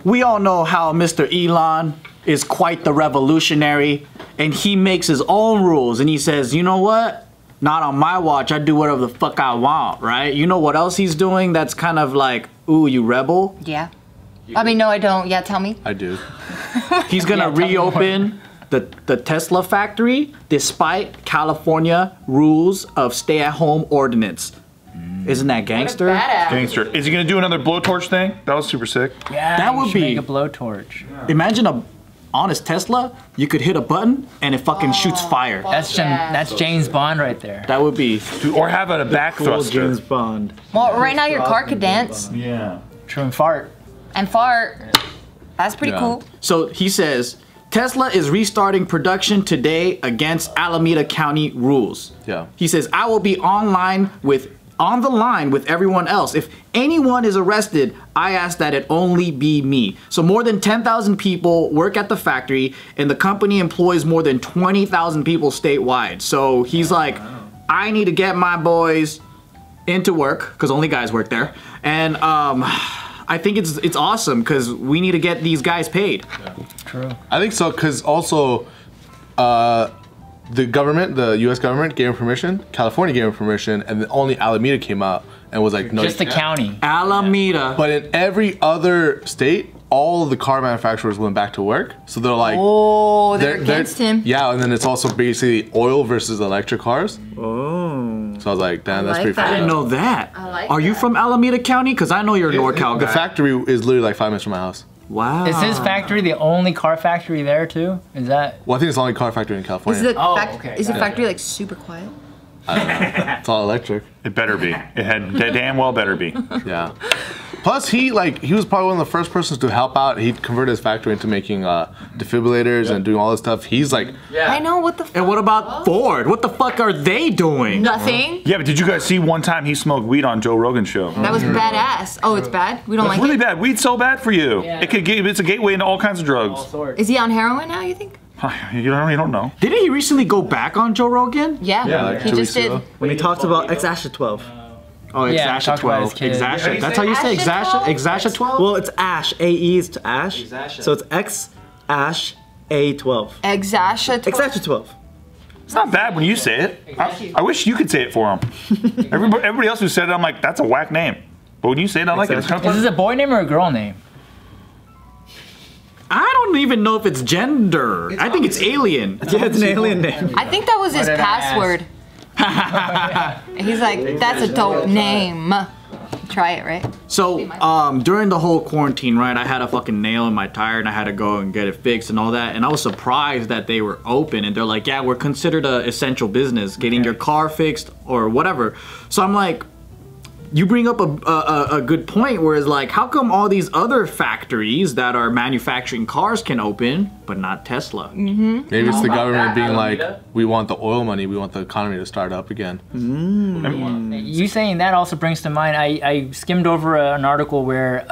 we all know how Mr. Elon is quite the revolutionary, and he makes his own rules, and he says, you know what? Not on my watch, I do whatever the fuck I want, right? You know what else he's doing that's kind of like, ooh, you rebel? Yeah. I mean, no, I don't. Yeah, tell me. I do. He's gonna reopen the Tesla factory despite California rules of stay-at-home ordinance. Isn't that gangster? Gangster. Is he gonna do another blowtorch thing? That was super sick. Yeah, that would be make a blowtorch. Imagine a honest Tesla. You could hit a button and it fucking shoots fire. That's James Bond right there. That would be. Or have a back thruster. James Bond. Well, right now your car could dance. Yeah. True, and fart. And fart. That's pretty cool. So he says, Tesla is restarting production today against Alameda County rules. Yeah. He says, I will be on the line with everyone else. If anyone is arrested, I ask that it only be me. So more than 10,000 people work at the factory, and the company employs more than 20,000 people statewide. So he's like, I need to get my boys into work, because only guys work there. And I think it's awesome, because we need to get these guys paid. Yeah. True. I think so, because also the government, the U.S. government gave him permission, California gave him permission, and then only Alameda came out and was like, no. Just the county. Alameda. But in every other state, all of the car manufacturers went back to work. So they're like, oh, they're against him. Yeah, and then it's also basically oil versus electric cars. Oh. So I was like, damn, that's pretty I didn't know that. I like Are you from Alameda County? Because I know you're a NorCal guy. The factory is literally like 5 minutes from my house. Wow. Is his factory the only car factory there too? Is that? Well, I think it's the only car factory in California. Is the factory like super quiet? It's all electric. It better be. It had damn well better be. Yeah. Plus, he was probably one of the first persons to help out. He converted his factory into making defibrillators and doing all this stuff. He's like, I know, what the fuck? And what about Ford? What the fuck are they doing? Nothing. Yeah, but did you guys see one time he smoked weed on Joe Rogan's show? That was badass. Oh, it's bad? We don't like it? It's really bad. Weed's so bad for you. Yeah. It's a gateway into all kinds of drugs. Is he on heroin now, you think? You don't know. Didn't he recently go back on Joe Rogan? Yeah, like he 2 just weeks did. ago. When he talked about Exasha 12. Oh, Yeah, Exasha talk about 12. his kid. Exasha. That's how you say Exasha Exasha? 12? Exasha 12? Well, it's Ash. AE is to Ash. So it's X Ash A12. Exasha 12. Exasha 12. It's not bad when you say it. I wish you could say it for him. Everybody else who said it, I'm like, that's a whack name. But when you say it, I like it. It's kind Is this a boy name or a girl name? I don't even know if it's gender. I think it's alien. Yeah, it's an alien name. I think that was his did I password. He's like, that's a dope name. Try it, right? So, during the whole quarantine, right, I had a fucking nail in my tire and I had to go and get it fixed and all that. And I was surprised that they were open and they're like, yeah, we're considered an essential business, getting your car fixed or whatever. So I'm like, you bring up a good point where it's like, how come all these other factories that are manufacturing cars can open, but not Tesla? Mm-hmm. Maybe it's the government being like, we want the oil money, we want the economy to start up again. You saying that also brings to mind, I skimmed over an article where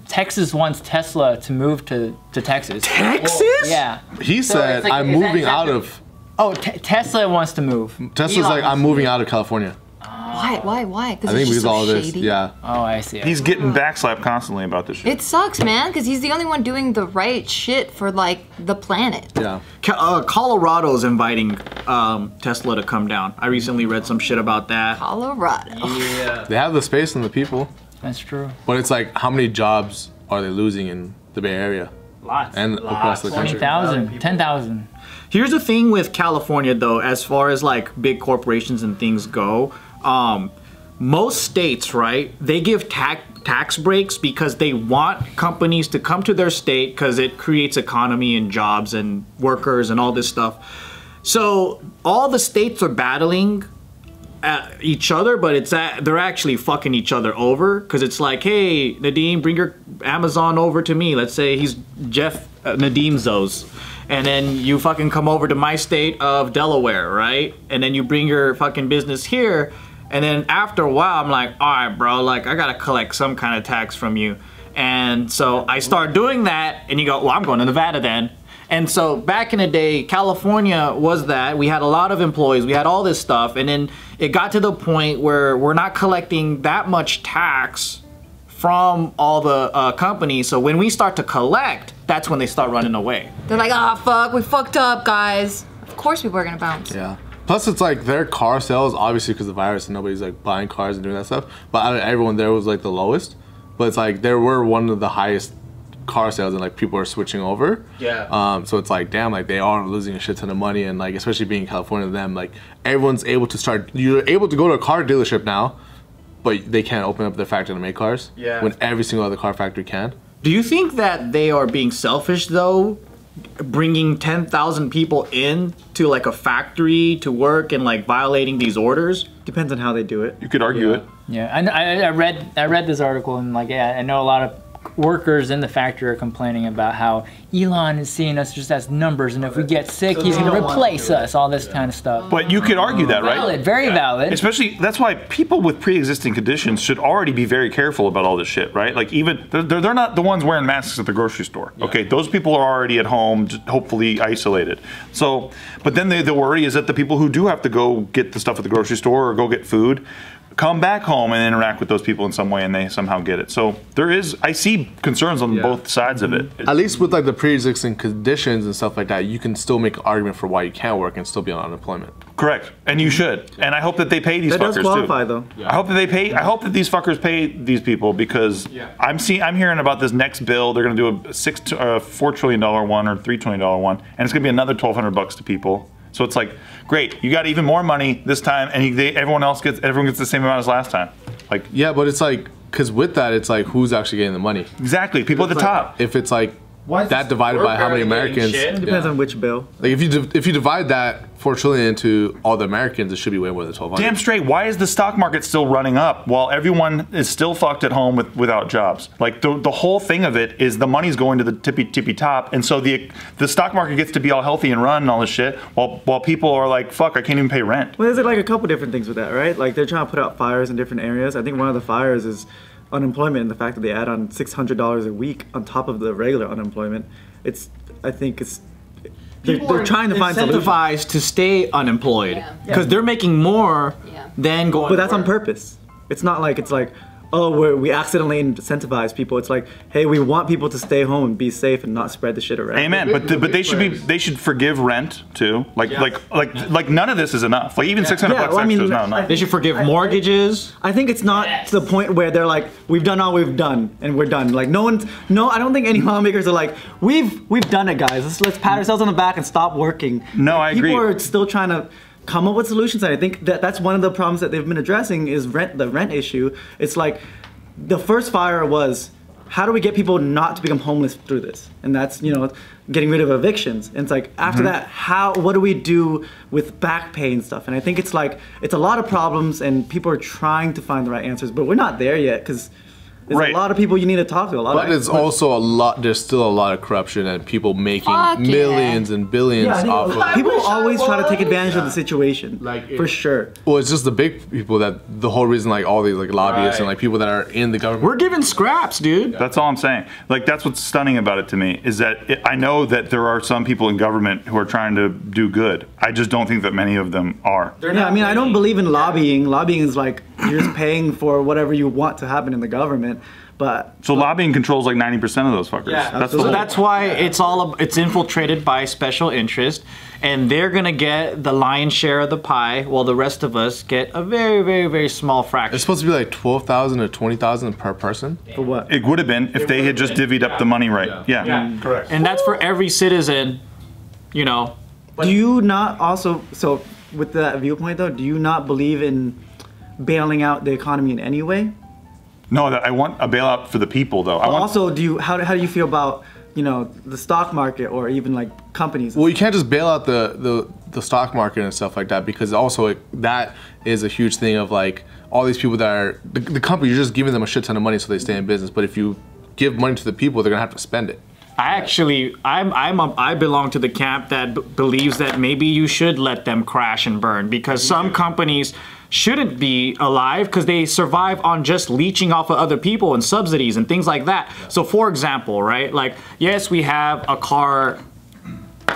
Texas wants Tesla to move to Texas. Texas? Yeah. He said, like- I'm is that moving out exactly- of... Oh, Tesla wants to move. Tesla's Elon like, I'm wants to moving move. out of California. Why? I think because of all this, yeah. Oh, I see. He's getting backslapped constantly about this shit. It sucks, man, because he's the only one doing the right shit for, like, the planet. Yeah. Colorado's inviting Tesla to come down. I recently read some shit about that. Colorado. Yeah. They have the space and the people, That's true. but it's like, how many jobs are they losing in the Bay Area? Lots. And across the country. 20,000, 10,000. Here's the thing with California, though, as far as like big corporations and things go. Most states, right, they give tax breaks because they want companies to come to their state because it creates economy and jobs and workers and all this stuff. So all the states are battling at each other, but they're actually fucking each other over because it's like, hey, Nadeem, bring your Amazon over to me. Let's say he's Jeff Nadeem's those. And then you fucking come over to my state of Delaware, right? And then you bring your fucking business here. And then after a while, I'm like, all right, bro, like I gotta collect some kind of tax from you. And so I start doing that and you go, well, I'm going to Nevada then. And so back in the day, California was that. We had a lot of employees, we had all this stuff. And then it got to the point where we're not collecting that much tax from all the companies. So when we start to collect, that's when they start running away. They're like, oh fuck, we fucked up, guys. Of course people are gonna bounce. Yeah. Plus, it's like their car sales, obviously because of the virus and nobody's like buying cars and doing that stuff. But out of everyone there was like the lowest. But it's like there were one of the highest car sales and like people are switching over. Yeah. So it's like, damn, like they are losing a shit ton of money. And like, especially being in California, them, like everyone's able to start, you're able to go to a car dealership now, but they can't open up their factory to make cars. Yeah. When every single other car factory can. Do you think that they are being selfish though? Bringing 10,000 people in to like a factory to work and like violating these orders? Depends on how they do it. You could argue it. Yeah, I read this article and like, yeah, I know a lot of workers in the factory are complaining about how Elon is seeing us just as numbers, and if we get sick, he's going to replace us, all this kind of stuff. But you could argue that, right? Valid, very valid. Especially, that's why people with pre-existing conditions should already be very careful about all this shit, right? Like even, they're not the ones wearing masks at the grocery store. Yeah. Okay, those people are already at home, hopefully isolated. So, but then the worry is that the people who do have to go get the stuff at the grocery store or go get food, come back home and interact with those people in some way and they somehow get it. So there is, I see concerns on both sides of it. At least with like the pre-existing conditions and stuff like that, you can still make an argument for why you can't work and still be on unemployment. Correct. And you should. And I hope that they pay these fuckers That does qualify too. though. I hope that they pay, I hope that these fuckers pay these people because I'm hearing about this next bill. They're going to do a $4 trillion one or $3 trillion one, and it's going to be another $1,200 to people. So it's like, great, you got even more money this time, and everyone gets the same amount as last time. Like, yeah, but it's like, because with that, it's like, who's actually getting the money? Exactly, people at the top. If it's like that divided by how many Americans, it depends on which bill. Like if you divide that $4 trillion into all the Americans, it should be way more than 1,200. Damn straight. Why is the stock market still running up while everyone is still fucked at home without jobs? Like the whole thing of it is the money's going to the tippy top, and so the stock market gets to be all healthy and run and all this shit, while people are like, fuck, I can't even pay rent. Well, there's like a couple different things with that, right? Like they're trying to put out fires in different areas. I think one of the fires is unemployment and the fact that they add on $600 a week on top of the regular unemployment. I think they're trying to find solutions. Incentivized to stay unemployed because they're making more than going. But that's on purpose. It's not like oh, we accidentally incentivize people. It's like, hey, we want people to stay home and be safe and not spread the shit around. Amen. But they should forgive rent too. Like none of this is enough. Like even $600 extra is not enough. They should forgive mortgages. I think it's not to the point where they're like, we've done all we've done and we're done. Like no, I don't think any lawmakers are like, we've done it, guys. Let's pat ourselves on the back and stop working. No, I agree. People are still trying to come up with solutions, and I think that's one of the problems that they've been addressing is the rent issue. It's like the first fire was, how do we get people not to become homeless through this? And that's, getting rid of evictions. And it's like after that, what do we do with back pay and stuff? And I think it's like it's a lot of problems, and people are trying to find the right answers, but we're not there yet because there's a lot of people you need to talk to. But it's also there's still a lot of corruption and people making millions and billions off of. People always try to take advantage of the situation, for sure. Well, it's just the big people that the whole reason, like all these like lobbyists and like people that are in the government. We're giving scraps, dude. That's all I'm saying. Like that's what's stunning about it to me is that I know that there are some people in government who are trying to do good. I just don't think that many of them are. Yeah, I mean, I don't believe in lobbying. Lobbying is like you're just paying for whatever you want to happen in the government. So lobbying controls like 90% of those fuckers. Yeah, that's why it's infiltrated by special interest, and they're gonna get the lion's share of the pie, while the rest of us get a very, very, very small fraction. It's supposed to be like 12,000 or 20,000 per person. For what? It would have been if they had just divvied up the money right. Yeah. Correct. And that's for every citizen, Do you not also, so with that viewpoint though, do you not believe in bailing out the economy in any way? No, I want a bailout for the people, though. Also, how do you feel about the stock market or even like companies? Well, you can't just bail out the stock market and stuff like that, because also that is a huge thing of like all these people that are the company. You're just giving them a shit ton of money so they stay in business. But if you give money to the people, they're gonna have to spend it. I belong to the camp that believes that maybe you should let them crash and burn, because some companies shouldn't be alive because they survive on just leeching off of other people and subsidies and things like that. So for example, right, like yes, we have a car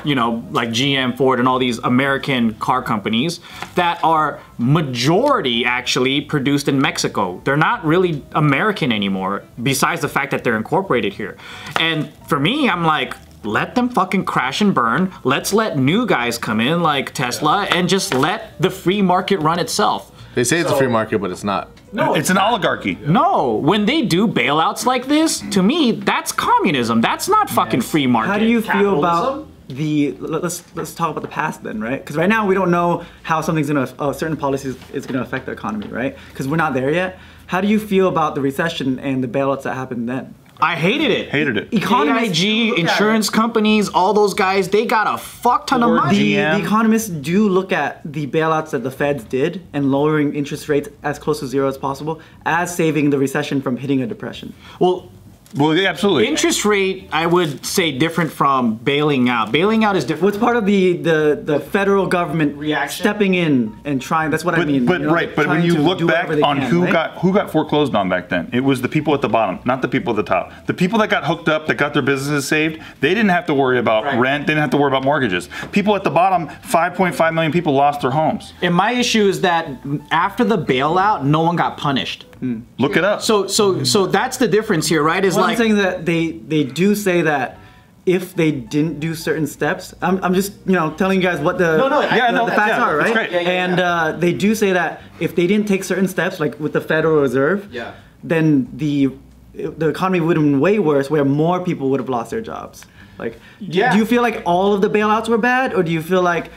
you know, like GM, Ford, and all these American car companies that are majority actually produced in Mexico. They're not really American anymore, besides the fact that they're incorporated here. And for me, I'm like, let them fucking crash and burn. Let's let new guys come in like Tesla and just let the free market run itself. They say it's a free market, but it's not. No, it's an oligarchy. No, when they do bailouts like this, to me, that's communism. That's not fucking free market. How do you feel about let's talk about the past then, right? Because right now we don't know how something's gonna, certain policies is gonna affect the economy, right? Because we're not there yet. How do you feel about the recession and the bailouts that happened then? I hated it. Hated it. AIG, insurance companies, all those guys, they got a fuck ton of money. The economists do look at the bailouts that the feds did and lowering interest rates as close to zero as possible as saving the recession from hitting a depression. Well, yeah, absolutely. Interest rate, I would say, different from bailing out. Bailing out is different. What's part of the federal government stepping in and trying? That's what I mean. But you know, right. But when you look back on who got foreclosed on back then, it was the people at the bottom, not the people at the top. The people that got hooked up, that got their businesses saved, they didn't have to worry about rent. They didn't have to worry about mortgages. People at the bottom, 5.5 million people lost their homes. And my issue is that after the bailout, no one got punished. Look it up. So that's the difference here, right? Is I'm saying that they do say that if they didn't do certain steps, I'm just telling you guys what the facts are, right? Great. And they do say that if they didn't take certain steps, like with the Federal Reserve, then the economy would have been way worse, where more people would have lost their jobs. Like, do you feel like all of the bailouts were bad, or do you feel like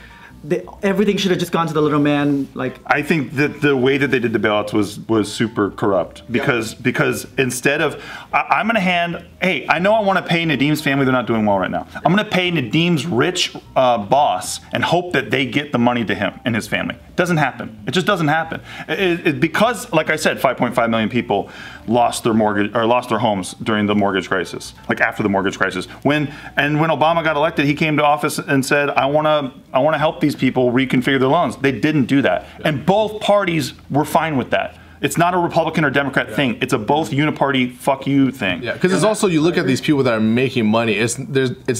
everything should have just gone to the little man? Like, I think that the way that they did the bailouts was super corrupt because instead of I'm going to hand, hey, I know I want to pay Nadeem's family, they're not doing well right now. I'm going to pay Nadeem's rich boss and hope that they get the money to him and his family. It doesn't happen. It just doesn't happen. Because, like I said, 5.5 million people lost their mortgage or lost their homes during the mortgage crisis, like after the mortgage crisis. When Obama got elected, he came to office and said, I want to help these people reconfigure their loans. They didn't do that. And both parties were fine with that. It's not a Republican or Democrat thing. It's a both uniparty fuck you thing. Yeah, because it's also, you look at these people that are making money. It's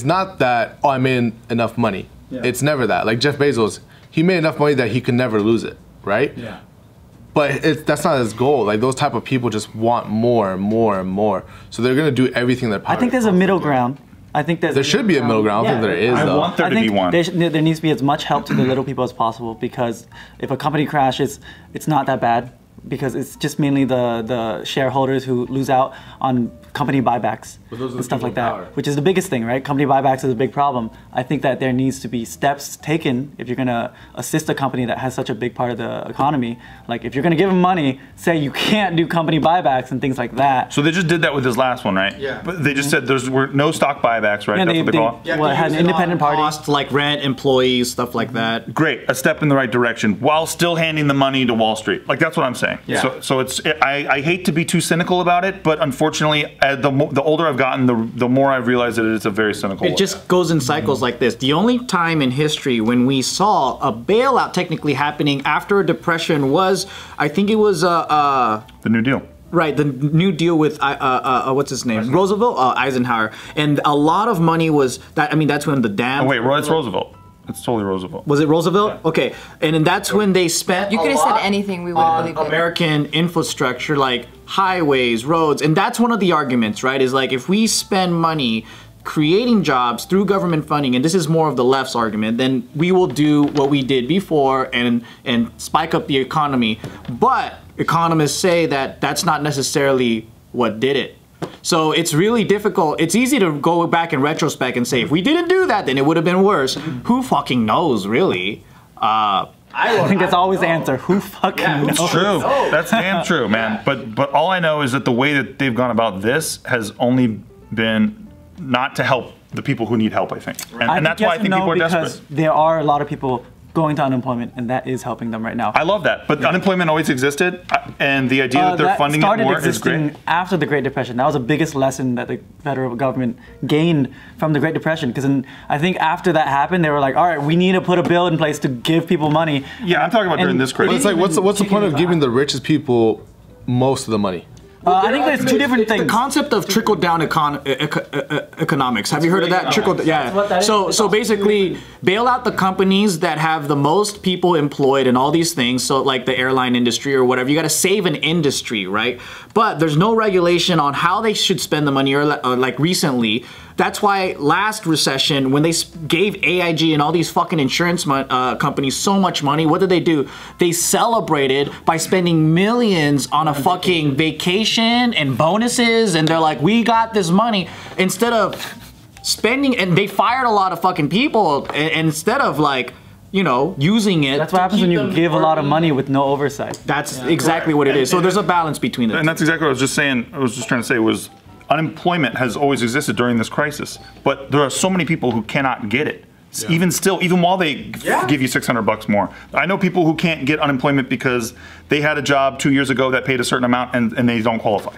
not that, oh, I made enough money. Yeah. It's never that. Like Jeff Bezos, he made enough money that he could never lose it, right? Yeah. But that's not his goal. Like, those type of people just want more and more and more. So they're gonna do everything in their power. I think there's a middle ground. I think there should be a middle ground. I don't think there is, though. I want there to be one. There needs to be as much help to the little people as possible, because if a company crashes, it's not that bad, because it's just mainly the shareholders who lose out on company buybacks and stuff like that, which is the biggest thing, right? Company buybacks is a big problem. I think that there needs to be steps taken if you're going to assist a company that has such a big part of the economy. Like, if you're going to give them money, say you can't do company buybacks and things like that. So they just did that with this last one, right? Yeah. But they just said there were no stock buybacks, right? Yeah, that's what they call it? Well, it had an independent party. Costs like rent, employees, stuff like that. Great, a step in the right direction while still handing the money to Wall Street. Like, that's what I'm saying. Yeah. So I hate to be too cynical about it, but unfortunately, the older I've gotten, the more I've realized that it's a very cynical It just goes in cycles like this. The only time in history when we saw a bailout technically happening after a depression was, I think it was the New Deal. Right, the New Deal with what's his name? Eisenhower. And a lot of money was that. I mean, that's when the dam. Oh wait, it's Roosevelt. It's totally Roosevelt. Was it Roosevelt? Yeah. Okay, and then that's when they spent. You could have said anything, we would have believed it. American infrastructure, like highways, roads, and that's one of the arguments, right? Is like, if we spend money creating jobs through government funding, and this is more of the left's argument, then we will do what we did before and spike up the economy. But economists say that that's not necessarily what did it. So it's really difficult. It's easy to go back in retrospect and say, if we didn't do that, then it would have been worse. Who fucking knows, really? I think that's always the answer. Who fucking knows? It's true. That's damn true, man. But all I know is that the way that they've gone about this has only been not to help the people who need help, I think. And that's why I think people are desperate. Because there are a lot of people going to unemployment, and that is helping them right now. I love that, but unemployment always existed, and the idea that they're funding it more is great. After the Great Depression, that was the biggest lesson that the federal government gained from the Great Depression, because I think after that happened, they were like, all right, we need to put a bill in place to give people money. Yeah, I'm talking about during this crisis. It's like, what's the point of giving the richest people most of the money? I think there's two different things. The concept of trickle down economics. Have you heard of that? Yeah. So basically, bail out the companies that have the most people employed and all these things. So like the airline industry or whatever. You got to save an industry, right? But there's no regulation on how they should spend the money or like recently. That's why last recession, when they gave AIG and all these fucking insurance companies so much money, what did they do? They celebrated by spending millions on a fucking vacation and bonuses, and they're like, we got this money, instead of spending, and they fired a lot of fucking people, and instead of like, you know, using it. That's what happens when you give a lot of money with no oversight. That's exactly what it is. So there's a balance between the two. And that's exactly what I was just saying. I was just trying to say was, unemployment has always existed during this crisis, but there are so many people who cannot get it. Yeah. Even while they give you $600 more. I know people who can't get unemployment because they had a job 2 years ago that paid a certain amount and they don't qualify.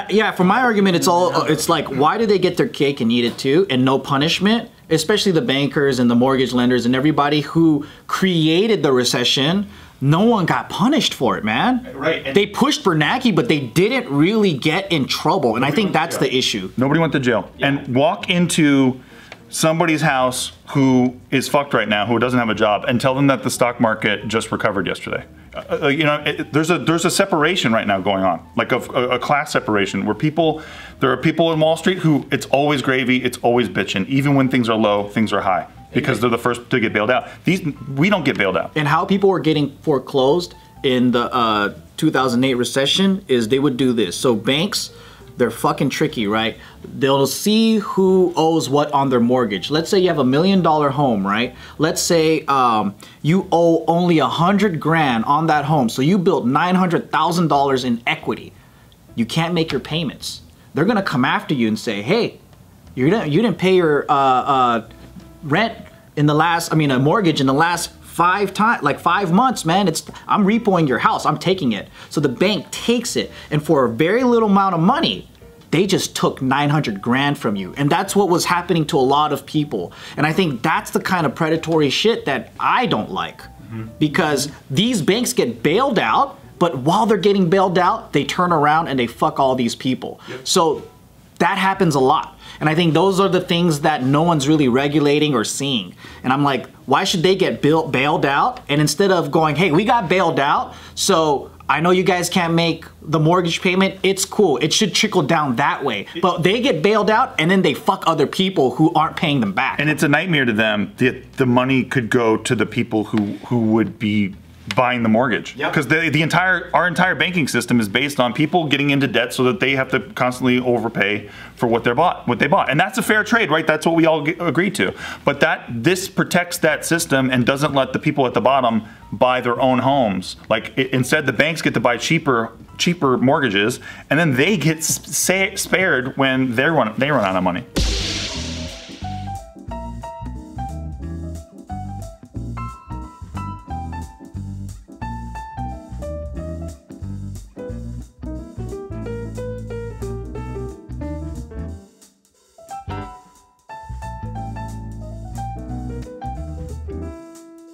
Yeah. For my argument, it's like, why do they get their cake and eat it too, and no punishment? Especially the bankers and the mortgage lenders and everybody who created the recession. No one got punished for it, man. Right. They pushed Bernanke, but they didn't really get in trouble, and I think that's the issue. Nobody went to jail. Yeah. And walk into somebody's house who is fucked right now, who doesn't have a job, and tell them that the stock market just recovered yesterday. You know, there's a separation right now going on, like a class separation, where there are people in Wall Street who it's always gravy, it's always bitching. Even when things are low, things are high. Because they're the first to get bailed out. We don't get bailed out. And how people were getting foreclosed in the 2008 recession is they would do this. So banks, they're fucking tricky, right? They'll see who owes what on their mortgage. Let's say you have $1 million home, right? Let's say you owe only 100 grand on that home. So you built $900,000 in equity. You can't make your payments. They're gonna come after you and say, hey, you didn't pay your rent in the last, a mortgage in the last 5 months, man. I'm repoing your house, I'm taking it. So the bank takes it, and for a very little amount of money, they just took 900 grand from you. And that's what was happening to a lot of people. And I think that's the kind of predatory shit that I don't like. Because these banks get bailed out, but while they're getting bailed out, they turn around and they fuck all these people. So that happens a lot. And I think those are the things that no one's really regulating or seeing. And I'm like, why should they get bailed out? And instead of going, hey, we got bailed out, so I know you guys can't make the mortgage payment, it's cool. It should trickle down that way. But they get bailed out and then they fuck other people who aren't paying them back. And it's a nightmare to them that the money could go to the people who would be buying the mortgage, because our entire banking system is based on people getting into debt so that they have to constantly overpay for what they bought, and that's a fair trade, right? That's what we all agreed to. But this protects that system and doesn't let the people at the bottom buy their own homes. Like instead, the banks get to buy cheaper mortgages, and then they get spared when they run out of money.